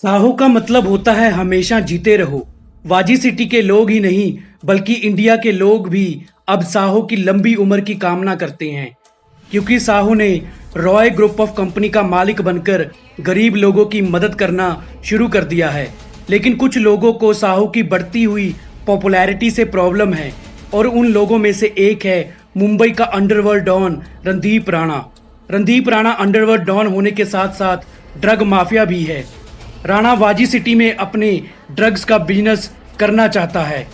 साहो का मतलब होता है हमेशा जीते रहो। वाजी सिटी के लोग ही नहीं बल्कि इंडिया के लोग भी अब साहो की लंबी उम्र की कामना करते हैं, क्योंकि साहो ने रॉय ग्रुप ऑफ कंपनी का मालिक बनकर गरीब लोगों की मदद करना शुरू कर दिया है। लेकिन कुछ लोगों को साहो की बढ़ती हुई पॉपुलैरिटी से प्रॉब्लम है और उन लोगों में से एक है मुंबई का underworld don Randeep Rana. Randeep Rana underworld don होने के साथ साथ ड्रग माफिया भी है। राणा वाजी सिटी में अपने ड्रग्स का बिजनेस करना चाहता है,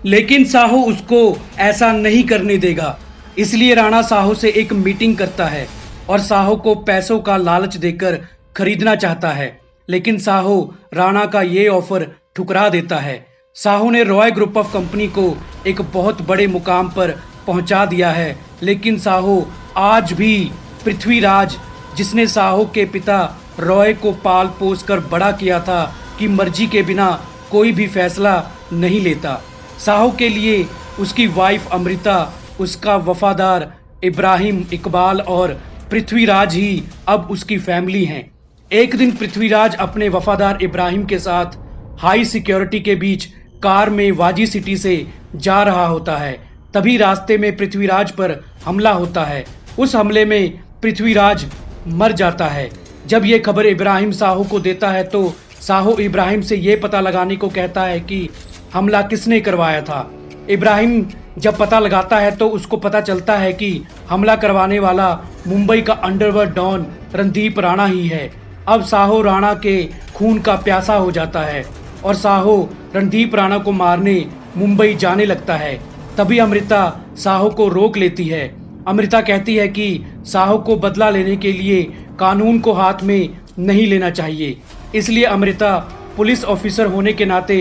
लेकिन साहो उसको ऐसा नहीं करने देगा। इसलिए राणा साहो से एक मीटिंग करता है और साहो को पैसों का लालच देकर खरीदना चाहता है, लेकिन साहो राणा का ये ऑफर ठुकरा देता है। साहो ने रॉय ग्रुप ऑफ कंपनी को एक बहुत बड़े मुकाम पर पहुंचा दिया है, लेकिन साहो आज भी पृथ्वीराज, जिसने साहो के पिता रॉय को पाल पोस कर बड़ा किया था, की मर्जी के बिना कोई भी फैसला नहीं लेता। साहो के लिए उसकी वाइफ अमृता, उसका वफादार इब्राहिम, इकबाल और पृथ्वीराज ही अब उसकी फैमिली हैं। एक दिन पृथ्वीराज अपने वफादार इब्राहिम के साथ हाई सिक्योरिटी के बीच कार में वाजी सिटी से जा रहा होता है। तभी रास्ते में पृथ्वीराज पर हमला होता है। उस हमले में पृथ्वीराज मर जाता है। जब ये खबर इब्राहिम साहो को देता है तो साहो इब्राहिम से ये पता लगाने को कहता है कि हमला किसने करवाया था। इब्राहिम जब पता लगाता है तो उसको पता चलता है कि हमला करवाने वाला मुंबई का अंडरवर्ल्ड डॉन रणदीप राणा ही है। अब साहो राणा के खून का प्यासा हो जाता है और साहो रणदीप राणा को मारने मुंबई जाने लगता है। तभी अमृता साहो को रोक लेती है। अमृता कहती है कि साहो को बदला लेने के लिए कानून को हाथ में नहीं लेना चाहिए। इसलिए अमृता पुलिस ऑफिसर होने के नाते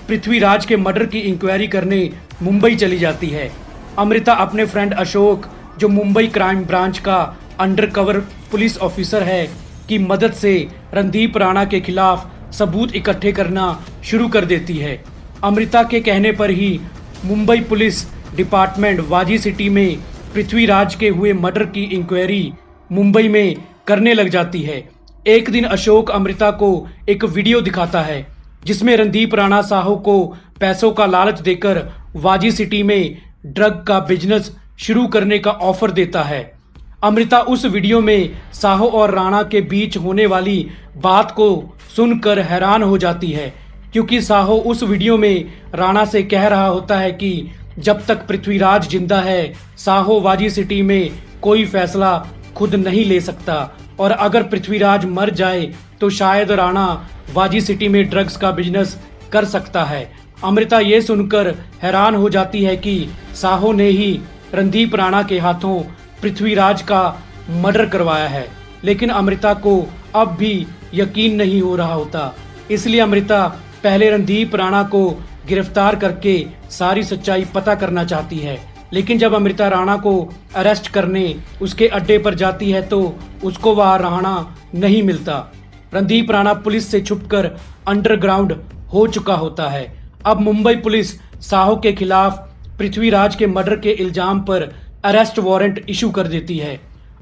पृथ्वीराज के मर्डर की इंक्वायरी करने मुंबई चली जाती है। अमृता अपने फ्रेंड अशोक, जो मुंबई क्राइम ब्रांच का अंडरकवर पुलिस ऑफिसर है, की मदद से रणदीप राणा के खिलाफ सबूत इकट्ठे करना शुरू कर देती है। अमृता के कहने पर ही मुंबई पुलिस डिपार्टमेंट वाजी सिटी में पृथ्वीराज के हुए मर्डर की इंक्वायरी मुंबई में करने लग जाती है। एक दिन अशोक अमृता को एक वीडियो दिखाता है जिसमें रणदीप राणा साहो को पैसों का लालच देकर वाजी सिटी में ड्रग का बिजनेस शुरू करने का ऑफर देता है। अमृता उस वीडियो में साहो और राणा के बीच होने वाली बात को सुनकर हैरान हो जाती है, क्योंकि साहो उस वीडियो में राणा से कह रहा होता है कि जब तक पृथ्वीराज जिंदा है, साहो वाजी सिटी में कोई फैसला खुद नहीं ले सकता, और अगर पृथ्वीराज मर जाए तो शायद राणा वाजी सिटी में ड्रग्स का बिजनेस कर सकता है। अमृता ये सुनकर हैरान हो जाती है कि साहो ने ही रणदीप राणा के हाथों पृथ्वीराज का मर्डर करवाया है, लेकिन अमृता को अब भी यकीन नहीं हो रहा होता। इसलिए अमृता पहले रणदीप राणा को गिरफ्तार करके सारी सच्चाई पता करना चाहती है। लेकिन जब अमृता राणा को अरेस्ट करने उसके अड्डे पर जाती है तो उसको वह राणा नहीं मिलता। रणदीप राणा पुलिस से छुपकर अंडरग्राउंड हो चुका होता है। अब मुंबई पुलिस साहो के खिलाफ पृथ्वीराज के मर्डर के इल्जाम पर अरेस्ट वारंट इशू कर देती है।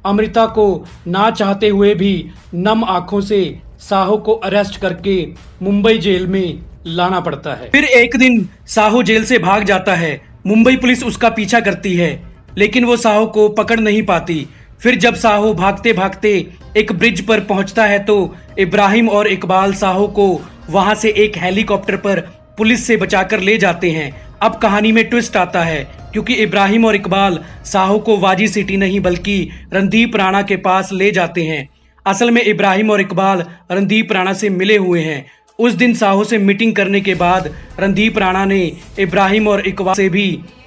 अमृता को ना चाहते हुए भी नम आंखों से साहो को अरेस्ट करके मुंबई जेल में लाना पड़ता है। फिर एक दिन साहो जेल से भाग जाता है। मुंबई पुलिस उसका पीछा करती है, लेकिन वो साहो को पकड़ नहीं पाती। फिर जब साहो भागते भागते एक ब्रिज पर पहुंचता है तो इब्राहिम और इकबाल साहो को वहां से एक हेलीकॉप्टर पर पुलिस से बचाकर ले जाते हैं। अब कहानी में ट्विस्ट आता है, क्योंकि इब्राहिम और इकबाल साहो को वाजी सिटी नहीं बल्कि रणदीप राणा के पास ले जाते हैं। असल में इब्राहिम और इकबाल रणदीप राणा से मिले हुए हैं। उस दिन साहो से मीटिंग करने के बाद रणदीप राणा ने इब्राहिम और इकबाल से भी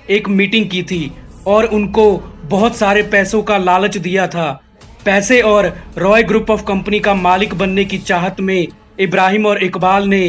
एक मीटिंग की थी और उनको बहुत सारे पैसों का लालच दिया था। पैसे और रॉय ग्रुप ऑफ कंपनी का मालिक बनने की चाहत में इब्राहिम और इकबाल ने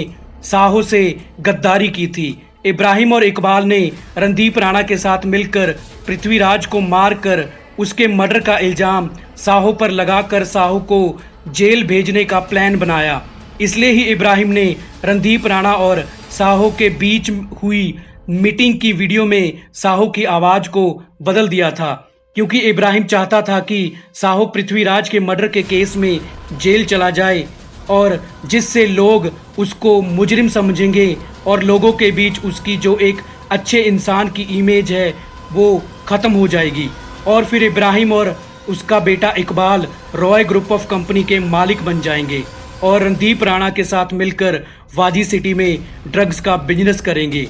साहो से गद्दारी की थी। इब्राहिम और इकबाल ने रणदीप राणा के साथ मिलकर पृथ्वीराज को मारकर उसके मर्डर का इल्जाम साहो पर लगाकर साहो को जेल भेजने का प्लान बनाया। इसलिए ही इब्राहिम ने रणदीप राणा और साहो के बीच हुई मीटिंग की वीडियो में साहो की आवाज को बदल दिया था, क्योंकि इब्राहिम चाहता था कि साहो पृथ्वीराज के मर्डर के केस में जेल चला जाए और जिससे लोग उसको मुजरिम समझेंगे और लोगों के बीच उसकी जो एक अच्छे इंसान की इमेज है वो ख़त्म हो जाएगी। और फिर इब्राहिम और उसका बेटा Iqbal Roy group of company के मालिक बन जाएंगे और रणदीप राणा के साथ मिलकर वाजी सिटी में ड्रग्स का बिजनेस करेंगे।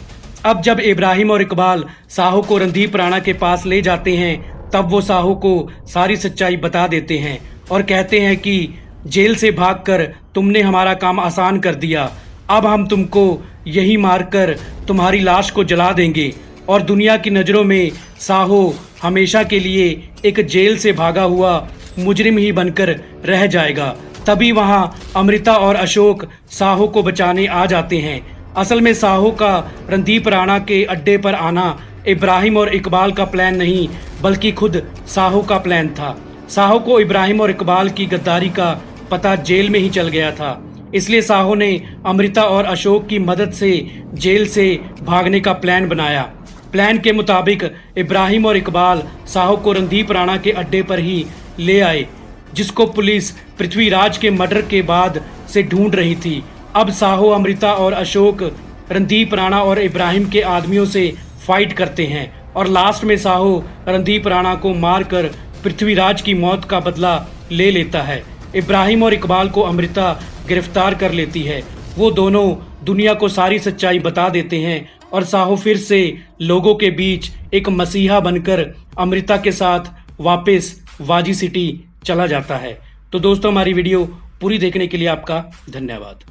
अब जब इब्राहिम और इकबाल साहू को रणदीप राणा के पास ले जाते हैं तब वो साहू को सारी सच्चाई बता देते हैं और कहते हैं कि जेल से भागकर तुमने हमारा काम आसान कर दिया, अब हम तुमको यही मारकर तुम्हारी लाश को जला देंगे और दुनिया की नज़रों में साहू हमेशा के लिए एक जेल से भागा हुआ मुजरिम ही बनकर रह जाएगा। तभी वहां अमृता और अशोक साहू को बचाने आ जाते हैं। असल में साहू का रणदीप राणा के अड्डे पर आना इब्राहिम और इकबाल का प्लान नहीं बल्कि खुद साहू का प्लान था। साहू को इब्राहिम और इकबाल की गद्दारी का पता जेल में ही चल गया था, इसलिए साहू ने अमृता और अशोक की मदद से जेल से भागने का प्लान बनाया। प्लान के मुताबिक इब्राहिम और इकबाल साहू को रणदीप राणा के अड्डे पर ही ले आए, जिसको पुलिस पृथ्वीराज के मर्डर के बाद से ढूंढ रही थी। अब साहू, अमृता और अशोक रणदीप राणा और इब्राहिम के आदमियों से फाइट करते हैं और लास्ट में साहू रणदीप राणा को मारकर पृथ्वीराज की मौत का बदला ले लेता है। इब्राहिम और इकबाल को अमृता गिरफ्तार कर लेती है। वो दोनों दुनिया को सारी सच्चाई बता देते हैं और साहू फिर से लोगों के बीच एक मसीहा बनकर अमृता के साथ वापस वाजी सिटी चला जाता है। तो दोस्तों, हमारी वीडियो पूरी देखने के लिए आपका धन्यवाद।